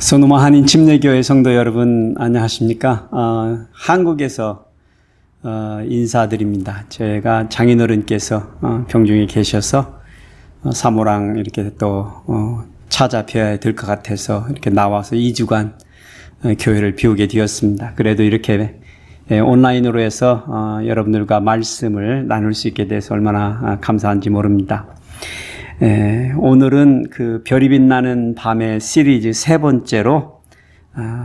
소노마 한인 침례교회 성도 여러분 안녕하십니까? 한국에서 인사드립니다. 제가 장인어른께서 병중에 계셔서 사모랑 이렇게 또 찾아뵈야 될 것 같아서 이렇게 나와서 2주간 교회를 비우게 되었습니다. 그래도 이렇게 온라인으로 해서 여러분들과 말씀을 나눌 수 있게 돼서 얼마나 감사한지 모릅니다. 오늘은 그 별이 빛나는 밤의 시리즈 세 번째로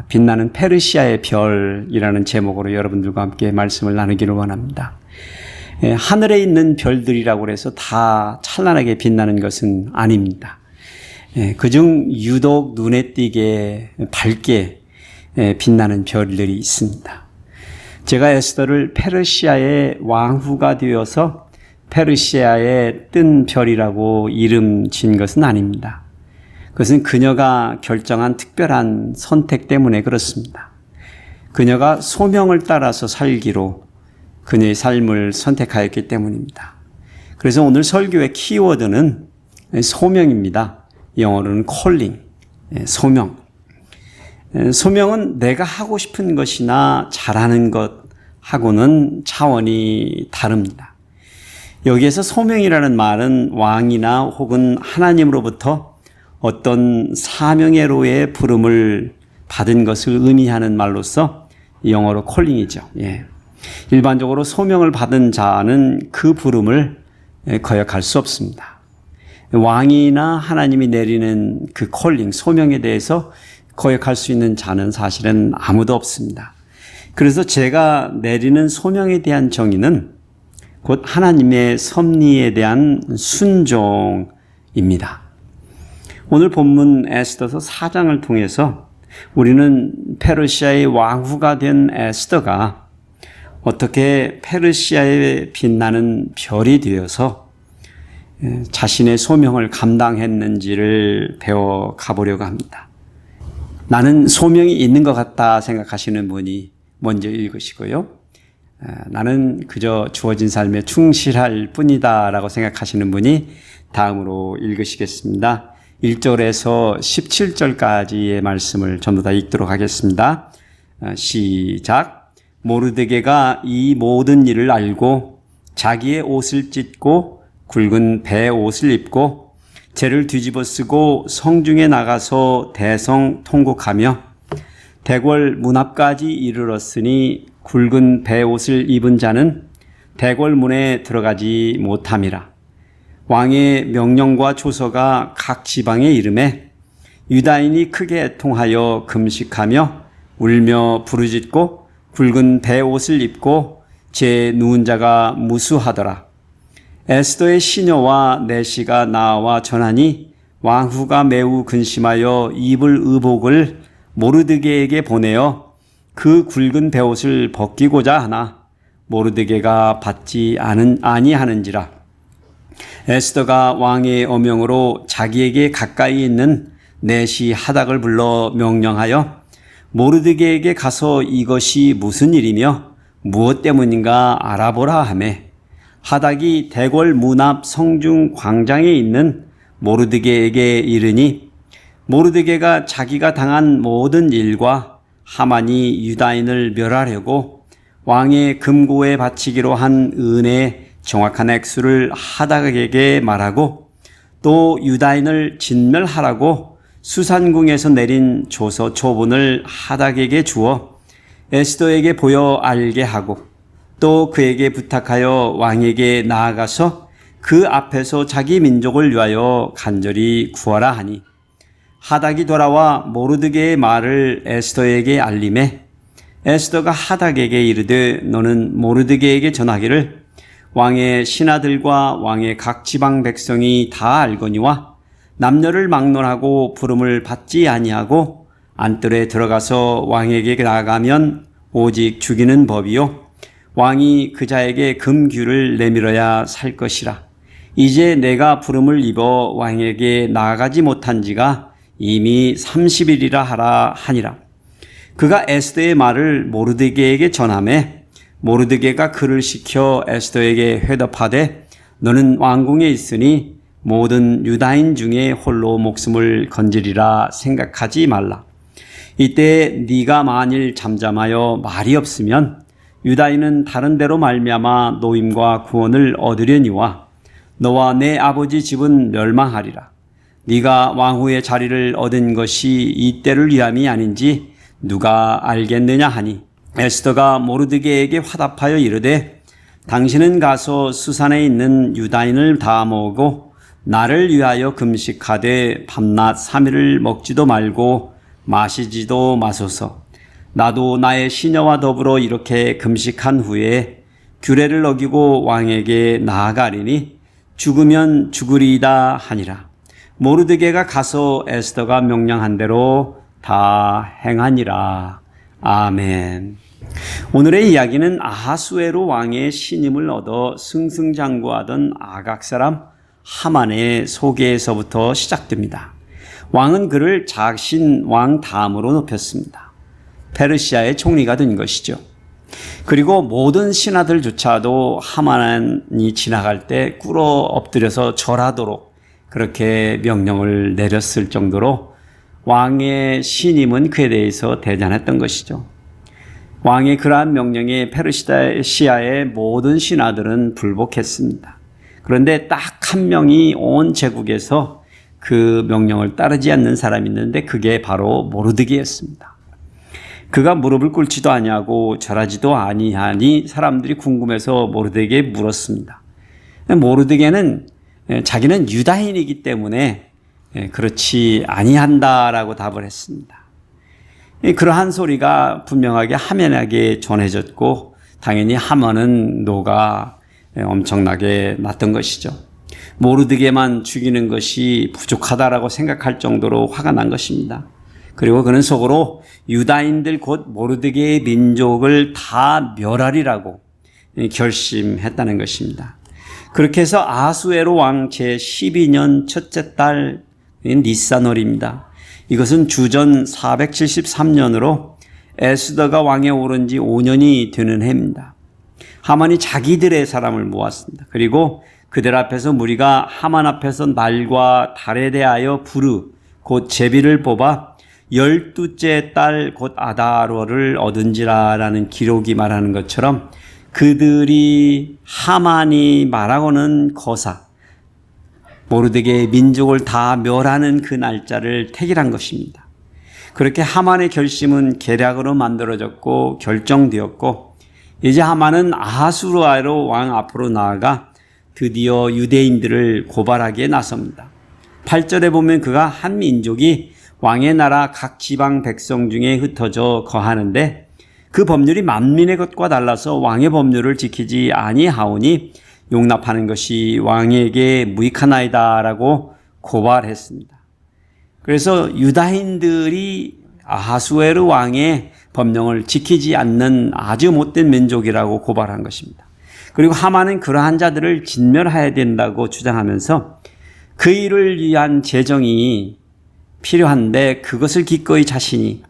빛나는 페르시아의 별이라는 제목으로 여러분들과 함께 말씀을 나누기를 원합니다. 하늘에 있는 별들이라고 해서 다 찬란하게 빛나는 것은 아닙니다. 그중 유독 눈에 띄게 밝게 빛나는 별들이 있습니다. 제가 에스더를 페르시아의 왕후가 되어서 페르시아의 뜬 별이라고 이름 진 것은 아닙니다. 그것은 그녀가 결정한 특별한 선택 때문에 그렇습니다. 그녀가 소명을 따라서 살기로 그녀의 삶을 선택하였기 때문입니다. 그래서 오늘 설교의 키워드는 소명입니다. 영어로는 calling, 소명. 소명은 내가 하고 싶은 것이나 잘하는 것하고는 차원이 다릅니다. 여기에서 소명이라는 말은 왕이나 혹은 하나님으로부터 어떤 사명의로의 부름을 받은 것을 의미하는 말로서 영어로 콜링이죠. 일반적으로 소명을 받은 자는 그 부름을 거역할 수 없습니다. 왕이나 하나님이 내리는 그 콜링, 소명에 대해서 거역할 수 있는 자는 사실은 아무도 없습니다. 그래서 제가 내리는 소명에 대한 정의는 곧 하나님의 섭리에 대한 순종입니다. 오늘 본문 에스더서 4장을 통해서 우리는 페르시아의 왕후가 된 에스더가 어떻게 페르시아에 빛나는 별이 되어서 자신의 소명을 감당했는지를 배워 가보려고 합니다. 나는 소명이 있는 것 같다 생각하시는 분이 먼저 읽으시고요. 나는 그저 주어진 삶에 충실할 뿐이다 라고 생각하시는 분이 다음으로 읽으시겠습니다. 1절에서 17절까지의 말씀을 전부 다 읽도록 하겠습니다. 시작. 모르드게가 이 모든 일을 알고 자기의 옷을 찢고 굵은 배 옷을 입고 재를 뒤집어 쓰고 성중에 나가서 대성 통곡하며 대궐 문 앞까지 이르렀으니 굵은 배옷을 입은 자는 대궐 문에 들어가지 못함이라. 왕의 명령과 조서가 각 지방에 이름에 유다인이 크게 애통하여 금식하며 울며 부르짖고 굵은 배옷을 입고 제 누운 자가 무수하더라. 에스더의 시녀와 내시가 나와 전하니 왕후가 매우 근심하여 입을 의복을 모르드게에게 보내어 그 굵은 배옷을 벗기고자 하나 모르드게가 받지 아니하는지라. 에스더가 왕의 어명으로 자기에게 가까이 있는 내시 하닥을 불러 명령하여 모르드게에게 가서 이것이 무슨 일이며 무엇 때문인가 알아보라 하매 하닥이 대궐 문 앞 성중 광장에 있는 모르드게에게 이르니 모르드게가 자기가 당한 모든 일과 하만이 유다인을 멸하려고 왕의 금고에 바치기로 한 은혜의 정확한 액수를 하닥에게 말하고 또 유다인을 진멸하라고 수산궁에서 내린 조서 초본을 하닥에게 주어 에스더에게 보여 알게 하고 또 그에게 부탁하여 왕에게 나아가서 그 앞에서 자기 민족을 위하여 간절히 구하라 하니 하닥이 돌아와 모르드게의 말을 에스더에게 알림해 에스더가 하닥에게 이르되 너는 모르드게에게 전하기를 왕의 신하들과 왕의 각 지방 백성이 다 알거니와 남녀를 막론하고 부름을 받지 아니하고 안뜰에 들어가서 왕에게 나가면 오직 죽이는 법이요 왕이 그 자에게 금규를 내밀어야 살 것이라. 이제 내가 부름을 입어 왕에게 나아가지 못한 지가 이미 30일이라 하라 하니라. 그가 에스더의 말을 모르드게에게 전하매 모르드게가 그를 시켜 에스더에게 회답하되 너는 왕궁에 있으니 모든 유다인 중에 홀로 목숨을 건지리라 생각하지 말라. 이때 네가 만일 잠잠하여 말이 없으면 유다인은 다른 데로 말미암아 노임과 구원을 얻으려니와 너와 내 아버지 집은 멸망하리라. 네가 왕후의 자리를 얻은 것이 이때를 위함이 아닌지 누가 알겠느냐 하니 에스더가 모르드게에게 화답하여 이르되 당신은 가서 수산에 있는 유다인을 다 모으고 나를 위하여 금식하되 밤낮 3일을 먹지도 말고 마시지도 마소서. 나도 나의 시녀와 더불어 이렇게 금식한 후에 규례를 어기고 왕에게 나아가리니 죽으면 죽으리이다 하니라. 모르드게가 가서 에스더가 명령한 대로 다 행하니라. 아멘. 오늘의 이야기는 아하수에로 왕의 신임을 얻어 승승장구하던 아각 사람 하만의 소개에서부터 시작됩니다. 왕은 그를 자신 왕 다음으로 높였습니다. 페르시아의 총리가 된 것이죠. 그리고 모든 신하들조차도 하만이 지나갈 때 꿇어 엎드려서 절하도록 그렇게 명령을 내렸을 정도로 왕의 신임은 그에 대해서 대단했던 것이죠. 왕의 그러한 명령에 페르시아의 모든 신하들은 불복했습니다. 그런데 딱 한 명이 온 제국에서 그 명령을 따르지 않는 사람이 있는데 그게 바로 모르드게였습니다. 그가 무릎을 꿇지도 아니하고 절하지도 아니하니 사람들이 궁금해서 모르드게에게 물었습니다. 모르드게는 자기는 유다인이기 때문에 그렇지 아니한다라고 답을 했습니다. 그러한 소리가 분명하게 하만에게 전해졌고 당연히 하만은 노가 엄청나게 났던 것이죠. 모르드게만 죽이는 것이 부족하다라고 생각할 정도로 화가 난 것입니다. 그리고 그는 속으로 유다인들 곧 모르드게의 민족을 다 멸하리라고 결심했다는 것입니다. 그렇게 해서 아하수에로 왕 제12년 첫째 달 니산월입니다. 이것은 주전 473년으로 에스더가 왕에 오른 지 5년이 되는 해입니다. 하만이 자기들의 사람을 모았습니다. 그리고 그들 앞에서 무리가 하만 앞에서 날과 달에 대하여 부르 곧 제비를 뽑아 12째 달 곧 아다로를 얻은지라라는 기록이 말하는 것처럼 그들이 하만이 말하고는 거사 모르드게의 민족을 다 멸하는 그 날짜를 택일한 것입니다. 그렇게 하만의 결심은 계략으로 만들어졌고 결정되었고 이제 하만은 아하수에로 왕 앞으로 나아가 드디어 유대인들을 고발하기에 나섭니다. 8절에 보면 그가 한 민족이 왕의 나라 각 지방 백성 중에 흩어져 거하는데 그 법률이 만민의 것과 달라서 왕의 법률을 지키지 아니하오니 용납하는 것이 왕에게 무익하나이다라고 고발했습니다. 그래서 유다인들이 아하수에르 왕의 법령을 지키지 않는 아주 못된 민족이라고 고발한 것입니다. 그리고 하만은 그러한 자들을 진멸해야 된다고 주장하면서 그 일을 위한 재정이 필요한데 그것을 기꺼이 자신이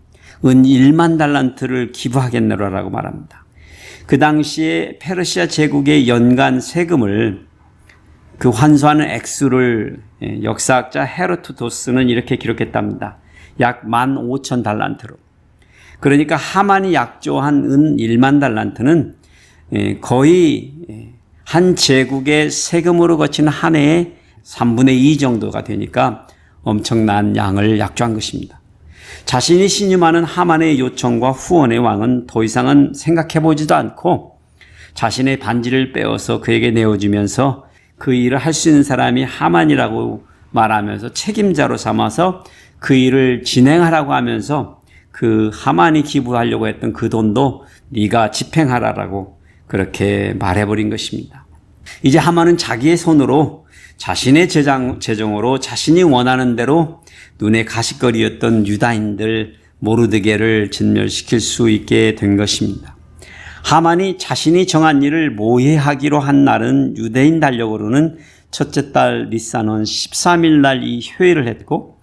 은 1만 달란트를 기부하겠노라라고 말합니다. 그 당시에 페르시아 제국의 연간 세금을 그 환수하는 액수를 역사학자 헤로도토스는 이렇게 기록했답니다. 약 15,000달란트로. 그러니까 하만이 약조한 은 1만 달란트는 거의 한 제국의 세금으로 거친 한 해의 3분의 2 정도가 되니까 엄청난 양을 약조한 것입니다. 자신이 신임하는 하만의 요청과 후원의 왕은 더 이상은 생각해보지도 않고 자신의 반지를 빼어서 그에게 내어주면서 그 일을 할 수 있는 사람이 하만이라고 말하면서 책임자로 삼아서 그 일을 진행하라고 하면서 그 하만이 기부하려고 했던 그 돈도 네가 집행하라라고 그렇게 말해버린 것입니다. 이제 하만은 자기의 손으로 자신의 재정으로 자신이 원하는 대로 눈에 가시거리였던 유다인들 모르드게를 진멸시킬 수 있게 된 것입니다. 하만이 자신이 정한 일을 모해하기로 한 날은 유대인 달력으로는 첫째 달 니산원 13일 날 이 회의를 했고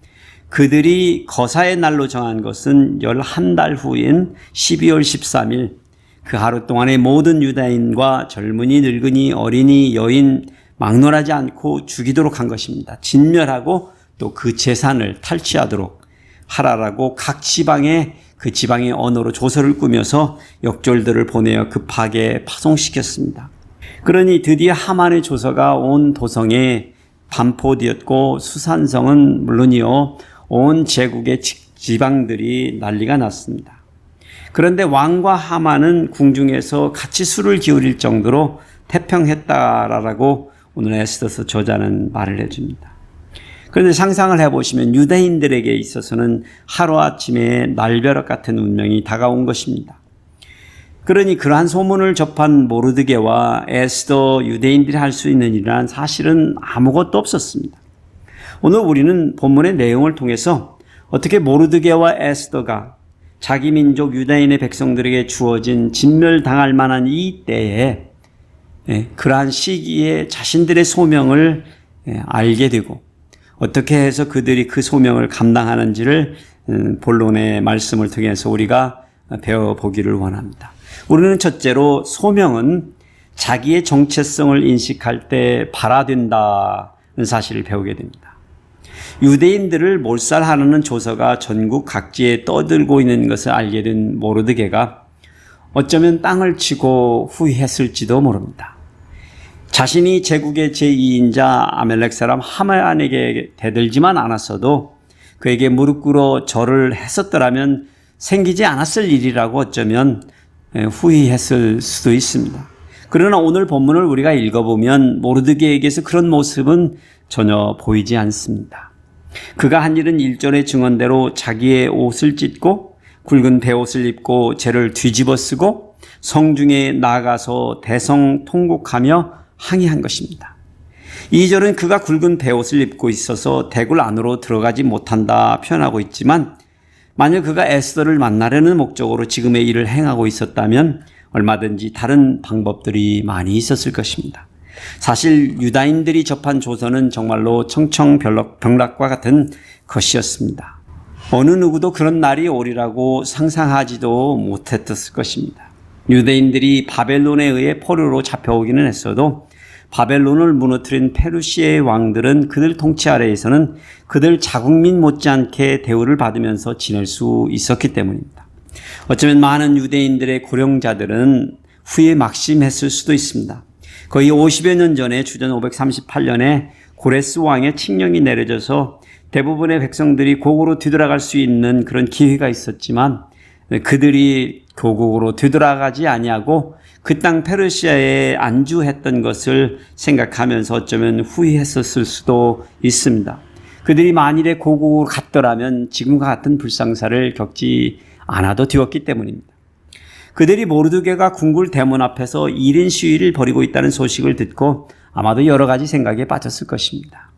그들이 거사의 날로 정한 것은 11달 후인 12월 13일 그 하루 동안의 모든 유다인과 젊은이, 늙은이, 어린이, 여인 막론하지 않고 죽이도록 한 것입니다. 진멸하고 또 그 재산을 탈취하도록 하라라고 각 지방에 그 지방의 언어로 조서를 꾸며서 역졸들을 보내어 급하게 파송시켰습니다. 그러니 드디어 하만의 조서가 온 도성에 반포되었고 수산성은 물론이요 온 제국의 지방들이 난리가 났습니다. 그런데 왕과 하만은 궁중에서 같이 술을 기울일 정도로 태평했다라고 오늘 에스더서 저자는 말을 해줍니다. 그런데 상상을 해보시면 유대인들에게 있어서는 하루아침에 날벼락 같은 운명이 다가온 것입니다. 그러니 그러한 소문을 접한 모르드게와 에스더 유대인들이 할 수 있는 일은 사실은 아무것도 없었습니다. 오늘 우리는 본문의 내용을 통해서 어떻게 모르드게와 에스더가 자기 민족 유다인의 백성들에게 주어진 진멸당할 만한 이 때에 그러한 시기에 자신들의 소명을 알게 되고 어떻게 해서 그들이 그 소명을 감당하는지를 본론의 말씀을 통해서 우리가 배워보기를 원합니다. 우리는 첫째로 소명은 자기의 정체성을 인식할 때 발화된다는 사실을 배우게 됩니다. 유대인들을 몰살하는 조서가 전국 각지에 떠들고 있는 것을 알게 된 모르드게가 어쩌면 땅을 치고 후회했을지도 모릅니다. 자신이 제국의 제2인자 아멜렉 사람 하만에게 대들지만 않았어도 그에게 무릎 꿇어 절을 했었더라면 생기지 않았을 일이라고 어쩌면 후회했을 수도 있습니다. 그러나 오늘 본문을 우리가 읽어보면 모르드게에게서 그런 모습은 전혀 보이지 않습니다. 그가 한 일은 1절의 증언대로 자기의 옷을 찢고 굵은 베옷을 입고 죄를 뒤집어 쓰고 성중에 나가서 대성통곡하며 항의한 것입니다. 2절은 그가 굵은 베옷을 입고 있어서 대굴 안으로 들어가지 못한다 표현하고 있지만 만약 그가 에스더를 만나려는 목적으로 지금의 일을 행하고 있었다면 얼마든지 다른 방법들이 많이 있었을 것입니다. 사실 유다인들이 접한 조서는 정말로 청청병락과 같은 것이었습니다. 어느 누구도 그런 날이 오리라고 상상하지도 못했을 것입니다. 유대인들이 바벨론에 의해 포로로 잡혀오기는 했어도 바벨론을 무너뜨린 페르시아의 왕들은 그들 통치 아래에서는 그들 자국민 못지않게 대우를 받으면서 지낼 수 있었기 때문입니다. 어쩌면 많은 유대인들의 고령자들은 후에 막심했을 수도 있습니다. 거의 50여 년 전에 주전 538년에 고레스 왕의 칙령이 내려져서 대부분의 백성들이 고국으로 되돌아갈 수 있는 그런 기회가 있었지만 그들이 고국으로 되돌아가지 아니하고 그 땅 페르시아에 안주했던 것을 생각하면서 어쩌면 후회했었을 수도 있습니다. 그들이 만일에 고국으로 갔더라면 지금과 같은 불상사를 겪지 않아도 되었기 때문입니다. 그들이 모르드게가 궁굴 대문 앞에서 1인 시위를 벌이고 있다는 소식을 듣고 아마도 여러 가지 생각에 빠졌을 것입니다.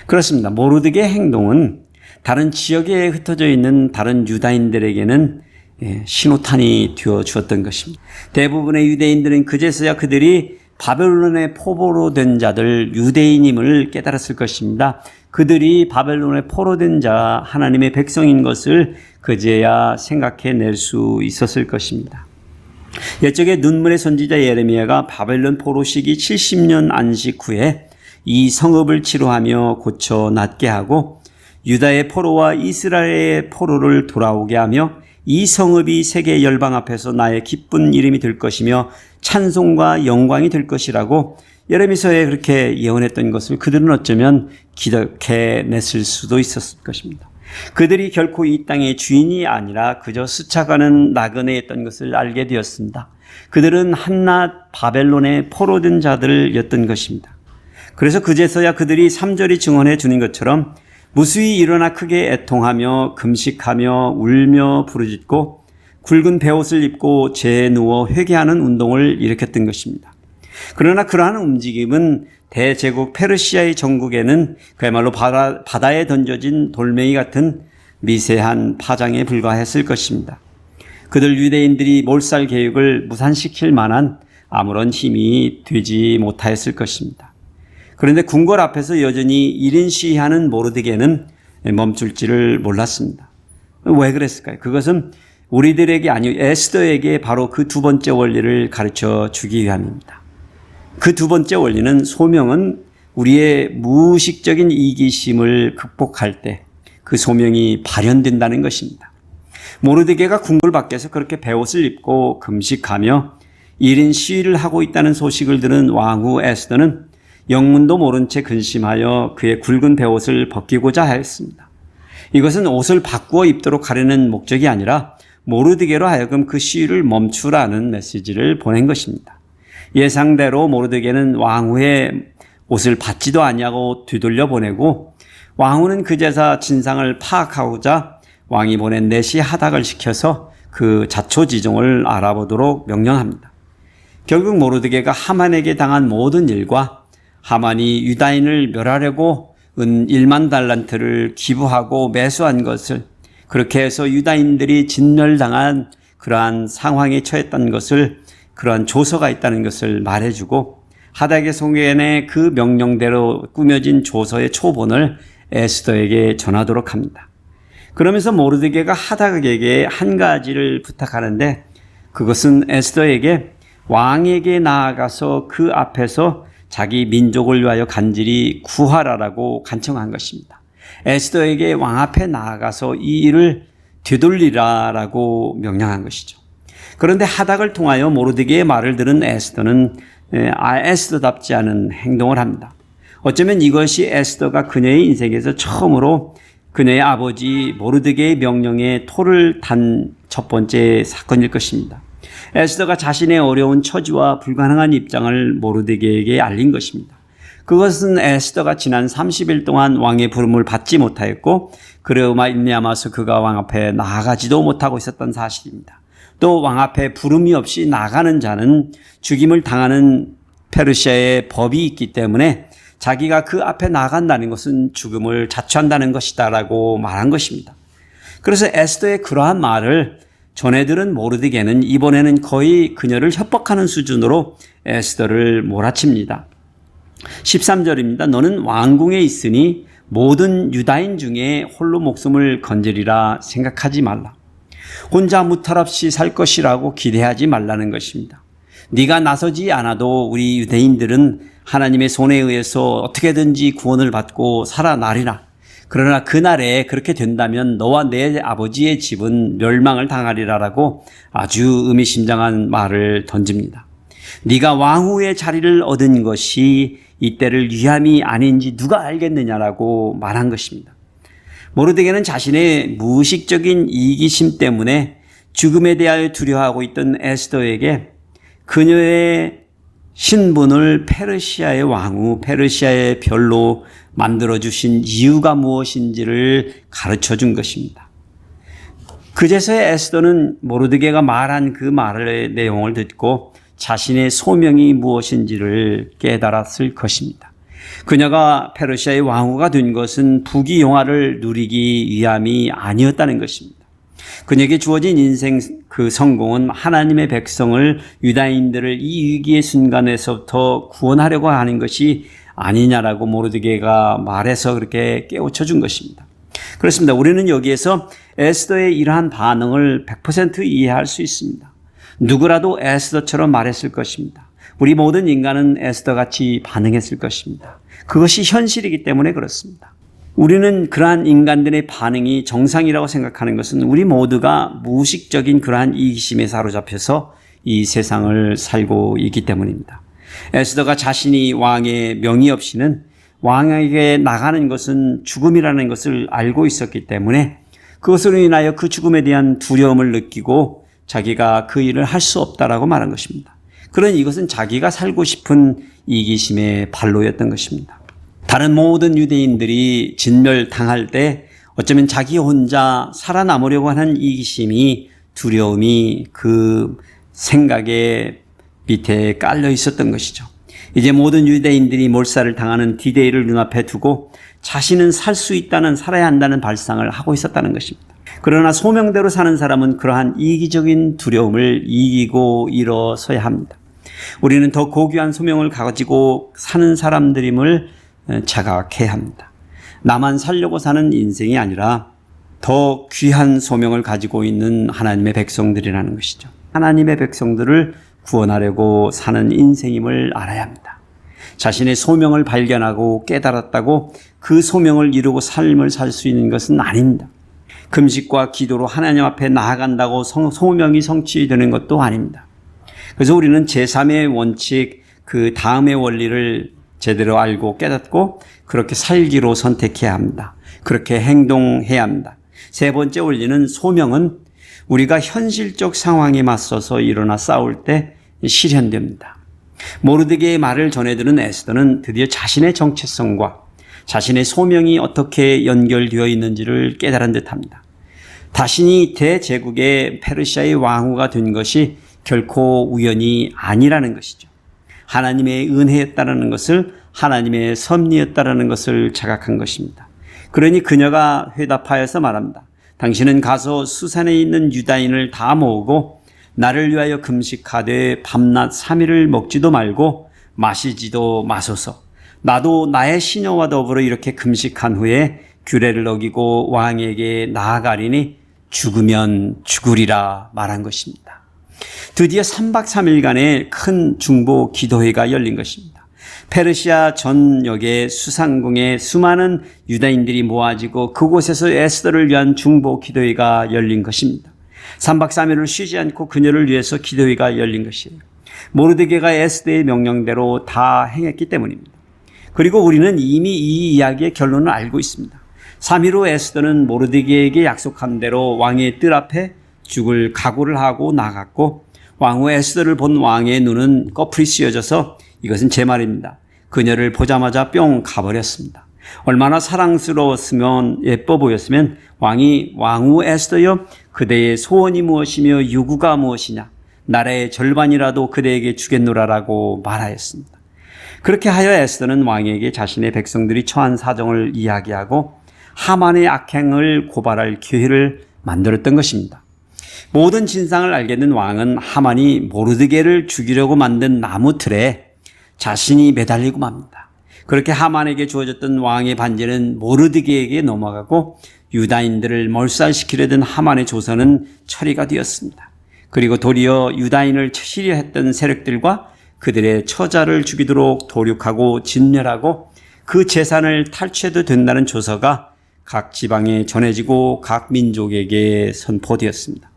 그렇습니다. 모르드게의 행동은 다른 지역에 흩어져 있는 다른 유다인들에게는 신호탄이 되어 주었던 것입니다. 대부분의 유대인들은 그제서야 그들이 바벨론의 포로로 된 자들 유대인임을 깨달았을 것입니다. 그들이 바벨론의 포로된 자 하나님의 백성인 것을 그제야 생각해낼 수 있었을 것입니다. 옛적에 눈물의 선지자 예레미야가 바벨론 포로 시기 70년 안식 후에 이 성읍을 치료하며 고쳐 낫게 하고 유다의 포로와 이스라엘의 포로를 돌아오게 하며 이 성읍이 세계 열방 앞에서 나의 기쁜 이름이 될 것이며 찬송과 영광이 될 것이라고 예레미야서에 그렇게 예언했던 것을 그들은 어쩌면 기억해냈을 수도 있었을 것입니다. 그들이 결코 이 땅의 주인이 아니라 그저 스쳐가는 나그네였던 것을 알게 되었습니다. 그들은 한낱 바벨론의 포로된 자들이었던 것입니다. 그래서 그제서야 그들이 3절이 증언해 주는 것처럼 무수히 일어나 크게 애통하며 금식하며 울며 부르짖고 굵은 베옷을 입고 재에 누워 회개하는 운동을 일으켰던 것입니다. 그러나 그러한 움직임은 대제국 페르시아의 전국에는 그야말로 바다에 던져진 돌멩이 같은 미세한 파장에 불과했을 것입니다. 그들 유대인들이 몰살 계획을 무산시킬 만한 아무런 힘이 되지 못하였을 것입니다. 그런데 궁궐 앞에서 여전히 1인 시위하는 모르드게는 멈출지를 몰랐습니다. 왜 그랬을까요? 그것은 우리들에게 아니고 에스더에게 바로 그 두 번째 원리를 가르쳐 주기 위함입니다. 그 두 번째 원리는 소명은 우리의 무의식적인 이기심을 극복할 때 그 소명이 발현된다는 것입니다. 모르드게가 궁궐 밖에서 그렇게 베옷을 입고 금식하며 1인 시위를 하고 있다는 소식을 들은 왕후 에스더는 영문도 모른 채 근심하여 그의 굵은 베옷을 벗기고자 하였습니다. 이것은 옷을 바꾸어 입도록 하려는 목적이 아니라 모르드게로 하여금 그 시위를 멈추라는 메시지를 보낸 것입니다. 예상대로 모르드게는 왕후의 옷을 받지도 아니하고 뒤돌려 보내고 왕후는 그제서 진상을 파악하고자 왕이 보낸 내시 하닥을 시켜서 그 자초지종을 알아보도록 명령합니다. 결국 모르드게가 하만에게 당한 모든 일과 하만이 유다인을 멸하려고 은 1만 달란트를 기부하고 매수한 것을, 그렇게 해서 유다인들이 진멸당한 그러한 상황에 처했다는 것을, 그러한 조서가 있다는 것을 말해주고 하닥의 송해의 그 명령대로 꾸며진 조서의 초본을 에스더에게 전하도록 합니다. 그러면서 모르드게가 하닥에게 한 가지를 부탁하는데, 그것은 에스더에게 왕에게 나아가서 그 앞에서 자기 민족을 위하여 간절히 구하라라고 간청한 것입니다. 에스더에게 왕 앞에 나아가서 이 일을 되돌리라라고 명령한 것이죠. 그런데 하닥을 통하여 모르드게의 말을 들은 에스더는 에스더답지 않은 행동을 합니다. 어쩌면 이것이 에스더가 그녀의 인생에서 처음으로 그녀의 아버지 모르드게의 명령에 토를 단 첫 번째 사건일 것입니다. 에스더가 자신의 어려운 처지와 불가능한 입장을 모르드게에게 알린 것입니다. 그것은 에스더가 지난 30일 동안 왕의 부름을 받지 못하였고 그로 말미암아서 그가 왕 앞에 나아가지도 못하고 있었던 사실입니다. 또 왕 앞에 부름이 없이 나가는 자는 죽임을 당하는 페르시아의 법이 있기 때문에 자기가 그 앞에 나간다는 것은 죽음을 자초한다는 것이다라고 말한 것입니다. 그래서 에스더의 그러한 말을 전해들은 모르드게는 이번에는 거의 그녀를 협박하는 수준으로 에스더를 몰아칩니다. 13절입니다. 너는 왕궁에 있으니 모든 유다인 중에 홀로 목숨을 건지리라 생각하지 말라. 혼자 무탈없이 살 것이라고 기대하지 말라는 것입니다. 네가 나서지 않아도 우리 유대인들은 하나님의 손에 의해서 어떻게든지 구원을 받고 살아나리라. 그러나 그날에 그렇게 된다면 너와 내 아버지의 집은 멸망을 당하리라라고 아주 의미심장한 말을 던집니다. 네가 왕후의 자리를 얻은 것이 이때를 위함이 아닌지 누가 알겠느냐라고 말한 것입니다. 모르드게는 자신의 무의식적인 이기심 때문에 죽음에 대하여 두려워하고 있던 에스더에게 그녀의 신분을 페르시아의 왕후, 페르시아의 별로 만들어주신 이유가 무엇인지를 가르쳐 준 것입니다. 그제서야 에스더는 모르드게가 말한 그 말의 내용을 듣고 자신의 소명이 무엇인지를 깨달았을 것입니다. 그녀가 페르시아의 왕후가 된 것은 부귀영화를 누리기 위함이 아니었다는 것입니다. 그녀에게 주어진 인생 그 성공은 하나님의 백성을, 유다인들을 이 위기의 순간에서부터 구원하려고 하는 것이 아니냐라고 모르드게가 말해서 그렇게 깨우쳐 준 것입니다. 그렇습니다. 우리는 여기에서 에스더의 이러한 반응을 100% 이해할 수 있습니다. 누구라도 에스더처럼 말했을 것입니다. 우리 모든 인간은 에스더같이 반응했을 것입니다. 그것이 현실이기 때문에 그렇습니다. 우리는 그러한 인간들의 반응이 정상이라고 생각하는 것은 우리 모두가 무의식적인 그러한 이기심에 사로잡혀서 이 세상을 살고 있기 때문입니다. 에스더가 자신이 왕의 명의 없이는 왕에게 나가는 것은 죽음이라는 것을 알고 있었기 때문에 그것으로 인하여 그 죽음에 대한 두려움을 느끼고 자기가 그 일을 할 수 없다라고 말한 것입니다. 그러니 이것은 자기가 살고 싶은 이기심의 발로였던 것입니다. 다른 모든 유대인들이 진멸당할 때 어쩌면 자기 혼자 살아남으려고 하는 이기심이, 두려움이 그 생각의 밑에 깔려 있었던 것이죠. 이제 모든 유대인들이 몰살을 당하는 디데이를 눈앞에 두고 자신은 살 수 있다는, 살아야 한다는 발상을 하고 있었다는 것입니다. 그러나 소명대로 사는 사람은 그러한 이기적인 두려움을 이기고 일어서야 합니다. 우리는 더 고귀한 소명을 가지고 사는 사람들임을 자각해야 합니다. 나만 살려고 사는 인생이 아니라 더 귀한 소명을 가지고 있는 하나님의 백성들이라는 것이죠. 하나님의 백성들을 구원하려고 사는 인생임을 알아야 합니다. 자신의 소명을 발견하고 깨달았다고 그 소명을 이루고 삶을 살 수 있는 것은 아닙니다. 금식과 기도로 하나님 앞에 나아간다고 소명이 성취되는 것도 아닙니다. 그래서 우리는 제3의 원칙, 그 다음의 원리를 제대로 알고 깨닫고 그렇게 살기로 선택해야 합니다. 그렇게 행동해야 합니다. 세 번째 원리는 소명은 우리가 현실적 상황에 맞서서 일어나 싸울 때 실현됩니다. 모르드게의 말을 전해들은 에스더는 드디어 자신의 정체성과 자신의 소명이 어떻게 연결되어 있는지를 깨달은 듯합니다. 자신이 대제국의 페르시아의 왕후가 된 것이 결코 우연이 아니라는 것이죠. 하나님의 은혜였다라는 것을, 하나님의 섭리였다라는 것을 자각한 것입니다. 그러니 그녀가 회답하여서 말합니다. 당신은 가서 수산에 있는 유다인을 다 모으고 나를 위하여 금식하되 밤낮 3일을 먹지도 말고 마시지도 마소서. 나도 나의 시녀와 더불어 이렇게 금식한 후에 규례를 어기고 왕에게 나아가리니 죽으면 죽으리라 말한 것입니다. 드디어 3박 3일간의 큰 중보 기도회가 열린 것입니다. 페르시아 전역의 수상궁에 수많은 유다인들이 모아지고 그곳에서 에스더를 위한 중보 기도회가 열린 것입니다. 3박 3일을 쉬지 않고 그녀를 위해서 기도회가 열린 것이에요. 모르드게가 에스더의 명령대로 다 행했기 때문입니다. 그리고 우리는 이미 이 이야기의 결론을 알고 있습니다. 3일 후 에스더는 모르드게에게 약속한 대로 왕의 뜰 앞에 죽을 각오를 하고 나갔고 왕후 에스더를 본 왕의 눈은 꺼풀이 씌어져서 이것은 제 말입니다. 그녀를 보자마자 뿅 가버렸습니다. 얼마나 사랑스러웠으면 예뻐 보였으면 왕이 왕후 에스더여 그대의 소원이 무엇이며 요구가 무엇이냐 나라의 절반이라도 그대에게 주겠노라라고 말하였습니다. 그렇게 하여 에스더는 왕에게 자신의 백성들이 처한 사정을 이야기하고 하만의 악행을 고발할 기회를 만들었던 것입니다. 모든 진상을 알게 된 왕은 하만이 모르드게를 죽이려고 만든 나무 틀에 자신이 매달리고 맙니다. 그렇게 하만에게 주어졌던 왕의 반지는 모르드게에게 넘어가고 유다인들을 몰살시키려던 하만의 조선은 처리가 되었습니다. 그리고 도리어 유다인을 치려 했던 세력들과 그들의 처자를 죽이도록 도륙하고 진멸하고 그 재산을 탈취해도 된다는 조서가 각 지방에 전해지고 각 민족에게 선포되었습니다.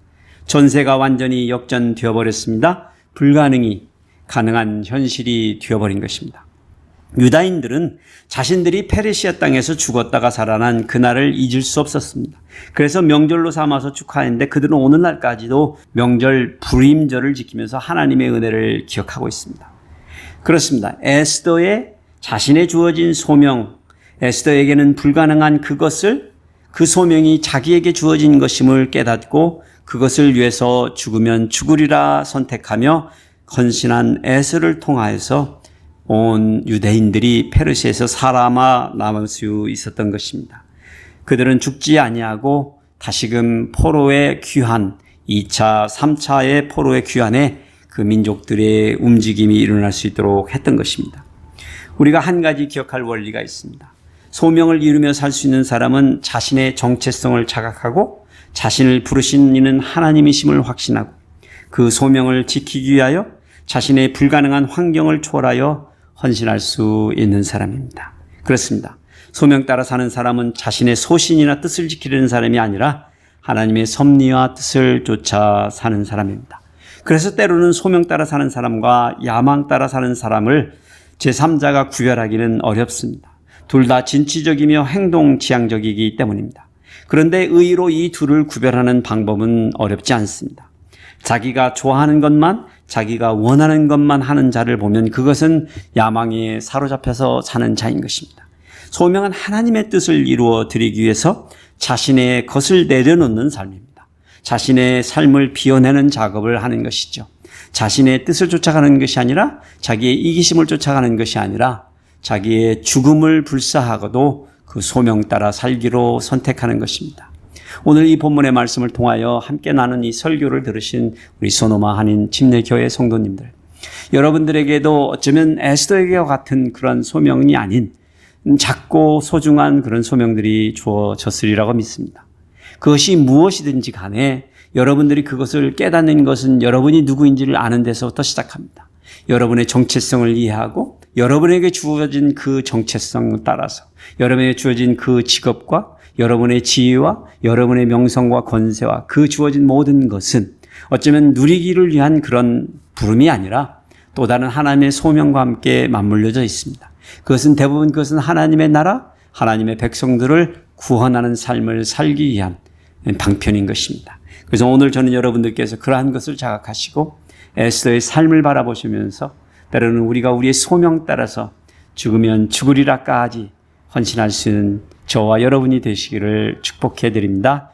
전세가 완전히 역전되어 버렸습니다. 불가능이 가능한 현실이 되어버린 것입니다. 유다인들은 자신들이 페르시아 땅에서 죽었다가 살아난 그날을 잊을 수 없었습니다. 그래서 명절로 삼아서 축하했는데 그들은 오늘날까지도 명절 불임절을 지키면서 하나님의 은혜를 기억하고 있습니다. 그렇습니다. 에스더의 자신의 주어진 소명, 에스더에게는 불가능한 그것을 그 소명이 자기에게 주어진 것임을 깨닫고 그것을 위해서 죽으면 죽으리라 선택하며 헌신한 에스더를 통하여서 온 유대인들이 페르시아에서 살아남아 남을 수 있었던 것입니다. 그들은 죽지 아니하고 다시금 포로의 귀환, 2차, 3차의 포로의 귀환에 그 민족들의 움직임이 일어날 수 있도록 했던 것입니다. 우리가 한 가지 기억할 원리가 있습니다. 소명을 이루며 살 수 있는 사람은 자신의 정체성을 자각하고 자신을 부르신 이는 하나님이심을 확신하고 그 소명을 지키기 위하여 자신의 불가능한 환경을 초월하여 헌신할 수 있는 사람입니다. 그렇습니다. 소명 따라 사는 사람은 자신의 소신이나 뜻을 지키려는 사람이 아니라 하나님의 섭리와 뜻을 쫓아 사는 사람입니다. 그래서 때로는 소명 따라 사는 사람과 야망 따라 사는 사람을 제3자가 구별하기는 어렵습니다. 둘 다 진취적이며 행동 지향적이기 때문입니다. 그런데 의의로 이 둘을 구별하는 방법은 어렵지 않습니다. 자기가 좋아하는 것만, 자기가 원하는 것만 하는 자를 보면 그것은 야망에 사로잡혀서 사는 자인 것입니다. 소명은 하나님의 뜻을 이루어 드리기 위해서 자신의 것을 내려놓는 삶입니다. 자신의 삶을 비워내는 작업을 하는 것이죠. 자신의 뜻을 쫓아가는 것이 아니라 자기의 이기심을 쫓아가는 것이 아니라 자기의 죽음을 불사하고도 그 소명 따라 살기로 선택하는 것입니다. 오늘 이 본문의 말씀을 통하여 함께 나눈 이 설교를 들으신 우리 소노마 한인 침례교회 성도님들, 여러분들에게도 어쩌면 에스더에게와 같은 그런 소명이 아닌 작고 소중한 그런 소명들이 주어졌으리라고 믿습니다. 그것이 무엇이든지 간에 여러분들이 그것을 깨닫는 것은 여러분이 누구인지를 아는 데서부터 시작합니다. 여러분의 정체성을 이해하고 여러분에게 주어진 그 정체성 따라서 여러분에게 주어진 그 직업과 여러분의 지위와 여러분의 명성과 권세와 그 주어진 모든 것은 어쩌면 누리기를 위한 그런 부름이 아니라 또 다른 하나님의 소명과 함께 맞물려져 있습니다. 그것은 하나님의 나라, 하나님의 백성들을 구원하는 삶을 살기 위한 방편인 것입니다. 그래서 오늘 저는 여러분들께서 그러한 것을 자각하시고 에스더의 삶을 바라보시면서 때로는 우리가 우리의 소명 따라서 죽으면 죽으리라까지 헌신할 수 있는 저와 여러분이 되시기를 축복해 드립니다.